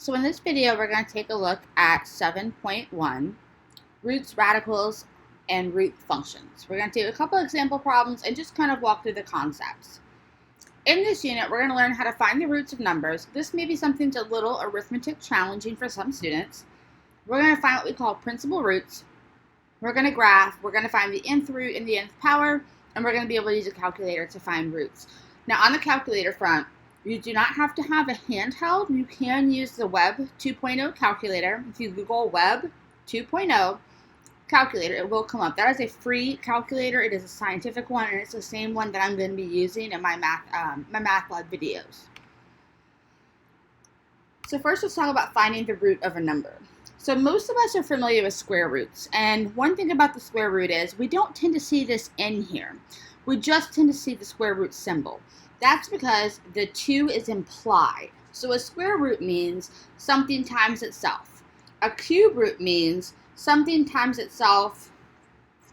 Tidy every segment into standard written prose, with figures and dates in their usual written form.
So in this video, we're going to take a look at 7.1, roots, radicals, and root functions. We're going to do a couple example problems and just kind of walk through the concepts. In this unit, we're going to learn how to find the roots of numbers. This may be something that's a little arithmetic challenging for some students. We're going to find what we call principal roots. We're going to graph. We're going to find the nth root and the nth power, and we're going to be able to use a calculator to find roots. Now, on the calculator front, you do not have to have a handheld. You can use the Web 2.0 calculator. If you Google Web 2.0 calculator, it will come up. That is a free calculator. It is a scientific one, and it's the same one that I'm going to be using in my math lab videos. So first, let's talk about finding the root of a number. So most of us are familiar with square roots, and one thing about the square root is we don't tend to see this in here. We just tend to see the square root symbol. That's because the 2 is implied. So a square root means something times itself. A cube root means something times itself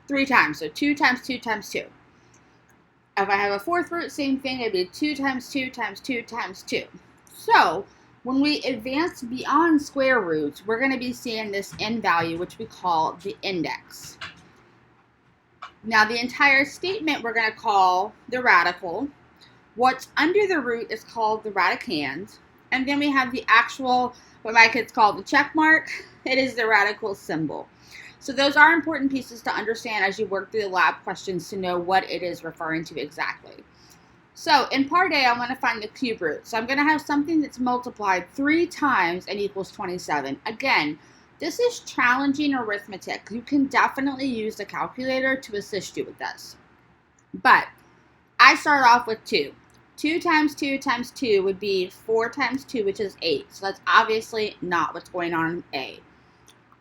3 times. So 2 times 2 times 2. If I have a fourth root, same thing. It'd be 2 times 2 times 2 times 2. So when we advance beyond square roots, we're going to be seeing this n value, which we call the index. Now the entire statement we're going to call the radical. What's under the root is called the radicand, and then we have the actual, what my kids call the check mark. It is the radical symbol. So those are important pieces to understand as you work through the lab questions to know what it is referring to exactly. So in part A, I want to find the cube root. So I'm going to have something that's multiplied 3 times and equals 27. Again, this is challenging arithmetic. You can definitely use the calculator to assist you with this. But I start off with 2. 2 times 2 times 2 would be 4 times 2, which is 8. So that's obviously not what's going on in A.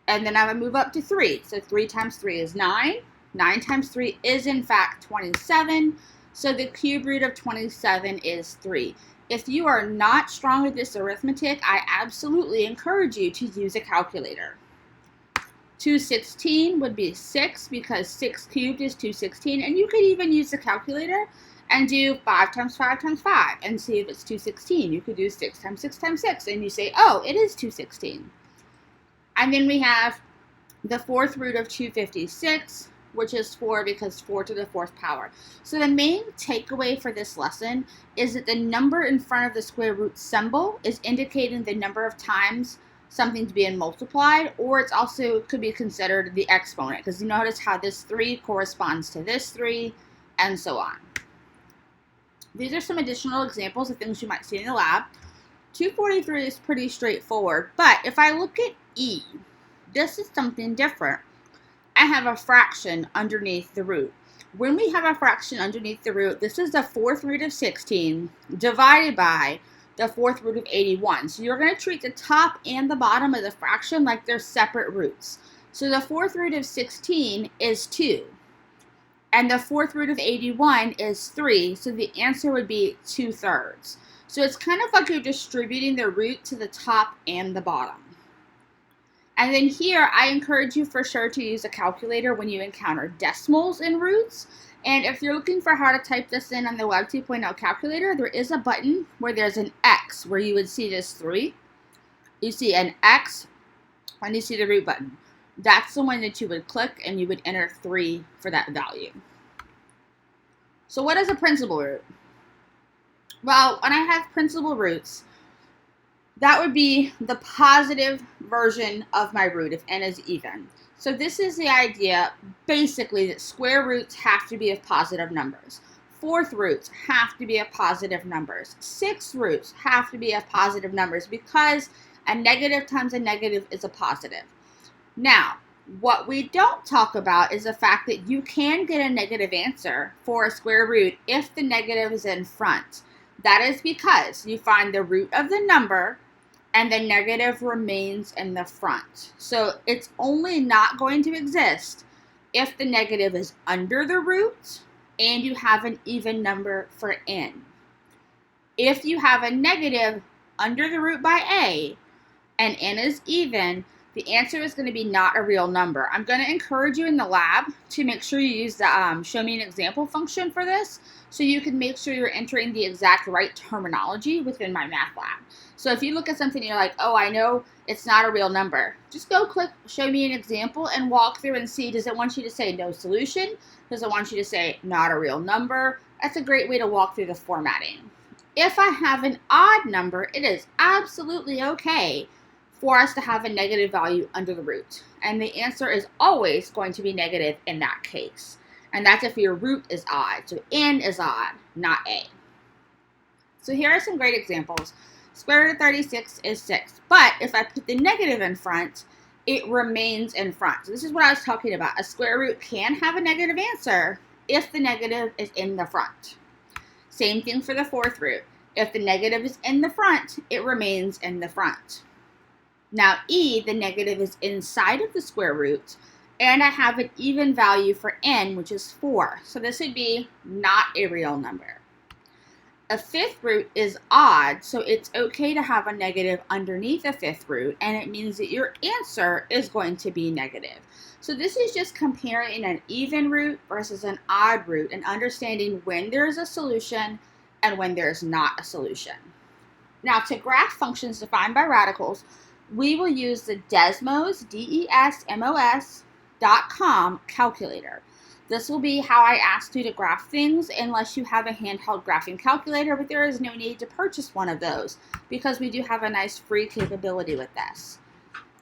And then I would move up to 3. So 3 times 3 is 9. 9 times 3 is, in fact, 27. So the cube root of 27 is 3. If you are not strong with this arithmetic, I absolutely encourage you to use a calculator. 216 would be 6 because 6 cubed is 216. And you could even use the calculator and do 5 times 5 times 5 and see if it's 216. You could do 6 times 6 times 6 and you say, oh, it is 216. And then we have the fourth root of 256, which is 4 because 4 to the 4th power. So the main takeaway for this lesson is that the number in front of the square root symbol is indicating the number of times something's being multiplied, or it's also could be considered the exponent, because you notice how this 3 corresponds to this 3, and so on. These are some additional examples of things you might see in the lab. 243 is pretty straightforward, but if I look at E, this is something different. I have a fraction underneath the root. When we have a fraction underneath the root, this is the fourth root of 16 divided by the fourth root of 81. So you're going to treat the top and the bottom of the fraction like they're separate roots. So the fourth root of 16 is 2. And the fourth root of 81 is 3, so the answer would be 2/3. So it's kind of like you're distributing the root to the top and the bottom. And then here, I encourage you for sure to use a calculator when you encounter decimals in roots. And if you're looking for how to type this in on the Web 2.0 calculator, there is a button where there's an X, where you would see this 3. You see an X, and you see the root button. That's the one that you would click, and you would enter 3 for that value. So what is a principal root? Well, when I have principal roots, that would be the positive version of my root if n is even. So this is the idea, basically, that square roots have to be of positive numbers. Fourth roots have to be of positive numbers. Sixth roots have to be of positive numbers because a negative times a negative is a positive. Now, what we don't talk about is the fact that you can get a negative answer for a square root if the negative is in front. That is because you find the root of the number and the negative remains in the front. So it's only not going to exist if the negative is under the root and you have an even number for n. If you have a negative under the root by a and n is even, the answer is going to be not a real number. I'm going to encourage you in the lab to make sure you use the show me an example function for this, so you can make sure you're entering the exact right terminology within my math lab. So if you look at something and you're like, oh, I know it's not a real number, just go click show me an example and walk through and see, does it want you to say no solution? Does it want you to say not a real number? That's a great way to walk through the formatting. If I have an odd number, it is absolutely okay for us to have a negative value under the root. And the answer is always going to be negative in that case. And that's if your root is odd. So n is odd, not a. So here are some great examples. Square root of 36 is 6. But if I put the negative in front, it remains in front. So this is what I was talking about. A square root can have a negative answer if the negative is in the front. Same thing for the fourth root. If the negative is in the front, it remains in the front. Now e, the negative is inside of the square root, and I have an even value for n, which is 4. So this would be not a real number. A fifth root is odd, so it's okay to have a negative underneath a fifth root, and it means that your answer is going to be negative. So this is just comparing an even root versus an odd root and understanding when there is a solution and when there is not a solution. Now, to graph functions defined by radicals, we will use the Desmos, DESMOS.com calculator. This will be how I asked you to graph things unless you have a handheld graphing calculator, but there is no need to purchase one of those because we do have a nice free capability with this.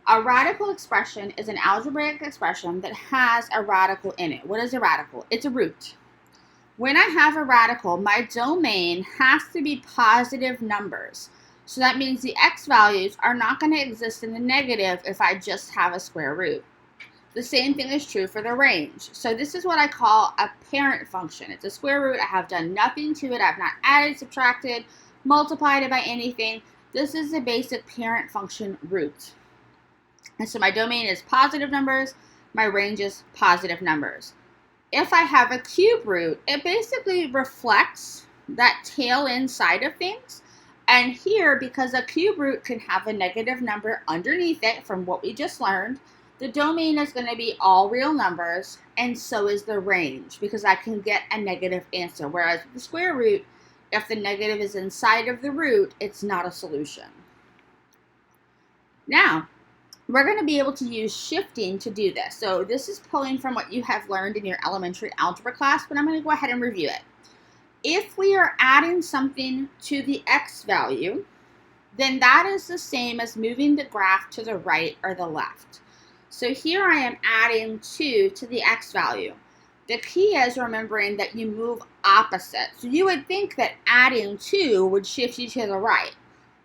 A radical expression is an algebraic expression that has a radical in it. What is a radical? It's a root. When I have a radical, my domain has to be positive numbers. So that means the x values are not going to exist in the negative if I just have a square root. The same thing is true for the range. So this is what I call a parent function. It's a square root. I have done nothing to it. I've not added, subtracted, multiplied it by anything. This is the basic parent function root. And so my domain is positive numbers. My range is positive numbers. If I have a cube root, it basically reflects that tail end side of things. And here, because a cube root can have a negative number underneath it from what we just learned, the domain is going to be all real numbers, and so is the range, because I can get a negative answer. Whereas with the square root, if the negative is inside of the root, it's not a solution. Now, we're going to be able to use shifting to do this. So this is pulling from what you have learned in your elementary algebra class, but I'm going to go ahead and review it. If we are adding something to the x value, then that is the same as moving the graph to the right or the left. So here I am adding 2 to the x value. The key is remembering that you move opposite. So you would think that adding 2 would shift you to the right.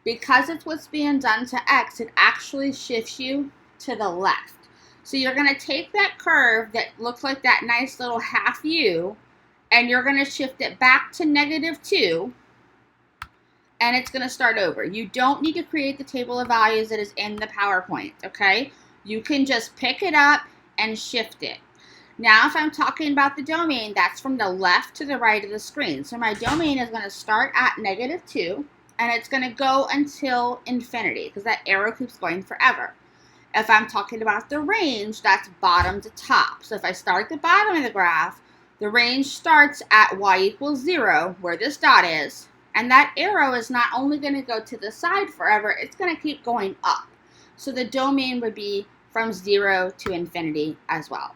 Because it's what's being done to x, it actually shifts you to the left. So you're going to take that curve that looks like that nice little half U, and you're going to shift it back to -2, and it's going to start over. You don't need to create the table of values that is in the PowerPoint, okay? You can just pick it up and shift it. Now, if I'm talking about the domain, that's from the left to the right of the screen. So my domain is going to start at -2, and it's going to go until infinity, because that arrow keeps going forever. If I'm talking about the range, that's bottom to top. So if I start at the bottom of the graph, the range starts at y = 0, where this dot is, and that arrow is not only going to go to the side forever, it's going to keep going up. So the domain would be from 0 to infinity as well.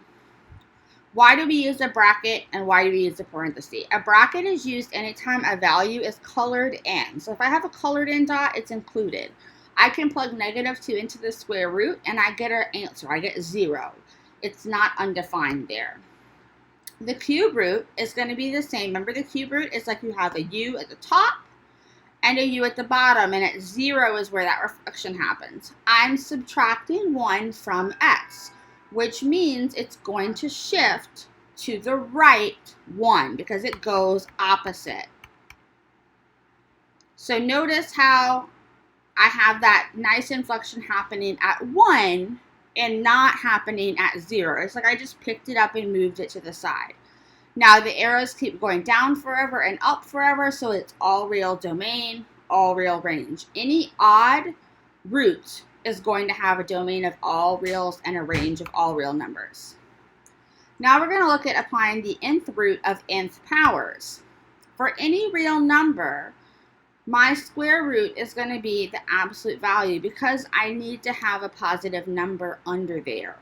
Why do we use a bracket and why do we use a parenthesis? A bracket is used anytime a value is colored in. So if I have a colored in dot, it's included. I can plug -2 into the square root and I get an answer. I get 0. It's not undefined there. The cube root is going to be the same. Remember, the cube root is like you have a U at the top and a U at the bottom, and at 0 is where that reflection happens. I'm subtracting 1 from x, which means it's going to shift to the right 1 because it goes opposite. So notice how I have that nice inflection happening at 1 and not happening at 0. It's like I just picked it up and moved it to the side. Now the arrows keep going down forever and up forever, so it's all real domain, all real range. Any odd root is going to have a domain of all reals and a range of all real numbers. Now we're going to look at applying the nth root of nth powers. For any real number, my square root is going to be the absolute value because I need to have a positive number under there.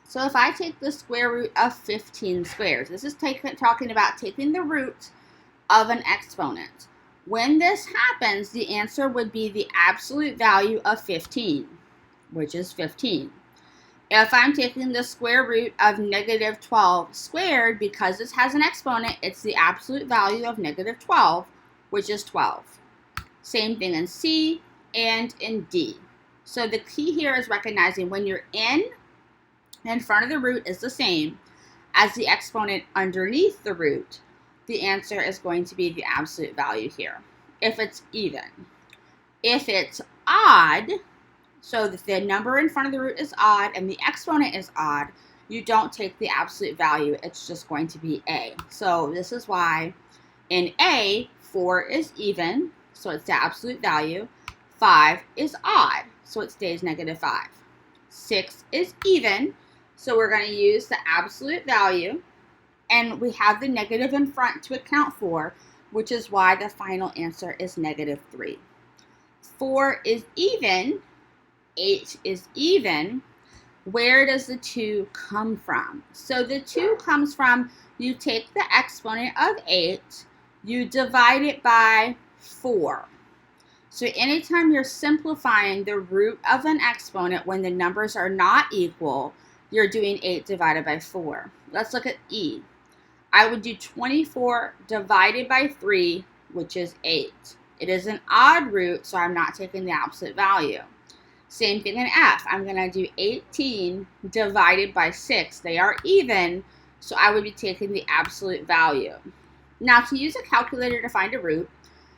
So if I take the square root of 15 squares, this is talking about taking the root of an exponent. When this happens, the answer would be the absolute value of 15, which is 15. If I'm taking the square root of negative 12 squared, because this has an exponent, it's the absolute value of negative 12, which is 12. Same thing in C and in D. So the key here is recognizing when your n in front of the root is the same as the exponent underneath the root, the answer is going to be the absolute value here, if it's even. If it's odd, so that the number in front of the root is odd and the exponent is odd, you don't take the absolute value, it's just going to be A. So this is why in A, 4 is even, so it's the absolute value. 5 is odd, so it stays negative 5. 6 is even, so we're going to use the absolute value, and we have the negative in front to account for, which is why the final answer is negative 3. 4 is even, 8 is even. Where does the 2 come from? So the 2 comes from, you take the exponent of 8, you divide it by 4. So anytime you're simplifying the root of an exponent when the numbers are not equal, you're doing 8 divided by 4. Let's look at E. I would do 24 divided by 3, which is 8. It is an odd root, so I'm not taking the absolute value. Same thing in F. I'm going to do 18 divided by 6. They are even, so I would be taking the absolute value. Now, to use a calculator to find a root,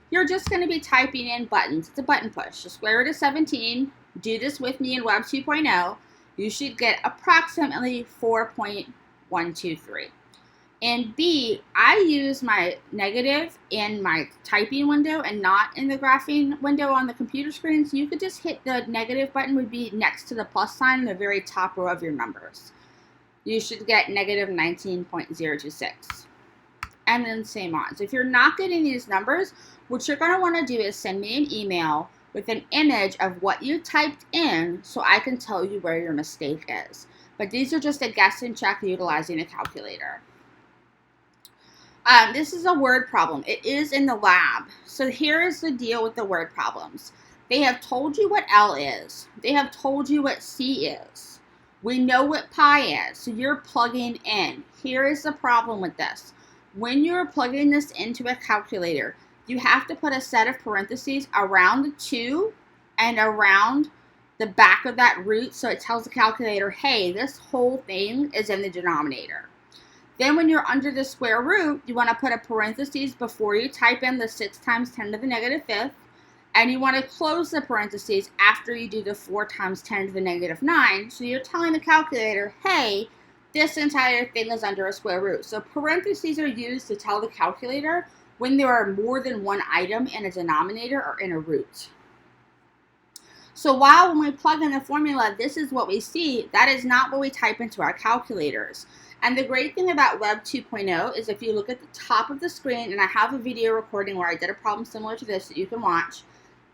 you're just going to be typing in buttons. It's a button push. The square root of 17, do this with me in Web 2.0. You should get approximately 4.123. In B, I use my negative in my typing window and not in the graphing window on the computer screen. So you could just hit the negative button would be next to the plus sign in the very top row of your numbers. You should get negative 19.026. And then same on. So if you're not getting these numbers, what you're going to want to do is send me an email with an image of what you typed in so I can tell you where your mistake is. But these are just a guess and check utilizing a calculator. This is a word problem. It is in the lab. So here is the deal with the word problems. They have told you what L is. They have told you what C is. We know what pi is, so you're plugging in. Here is the problem with this. When you're plugging this into a calculator, you have to put a set of parentheses around the 2 and around the back of that root so it tells the calculator, hey, this whole thing is in the denominator. Then when you're under the square root, you want to put a parentheses before you type in the 6 times 10 to the negative 5th, and you want to close the parentheses after you do the 4 times 10 to the negative 9, so you're telling the calculator, hey, this entire thing is under a square root. So parentheses are used to tell the calculator when there are more than one item in a denominator or in a root. So while when we plug in the formula, this is what we see, that is not what we type into our calculators. And the great thing about Web 2.0 is if you look at the top of the screen, and I have a video recording where I did a problem similar to this that you can watch,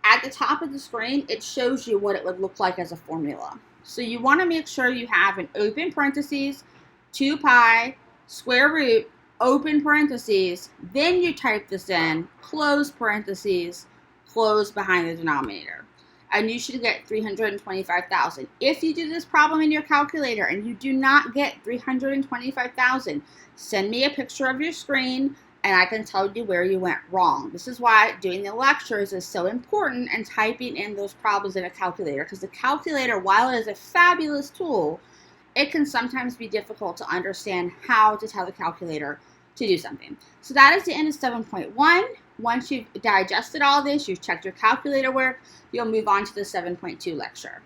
at the top of the screen, it shows you what it would look like as a formula. So you want to make sure you have an open parentheses, 2 pi, square root, open parentheses, then you type this in, close parentheses, close behind the denominator. And you should get 325,000. If you do this problem in your calculator and you do not get 325,000, send me a picture of your screen and I can tell you where you went wrong. This is why doing the lectures is so important and typing in those problems in a calculator, because the calculator, while it is a fabulous tool, it can sometimes be difficult to understand how to tell the calculator to do something. So that is the end of 7.1. Once you've digested all this, you've checked your calculator work, you'll move on to the 7.2 lecture.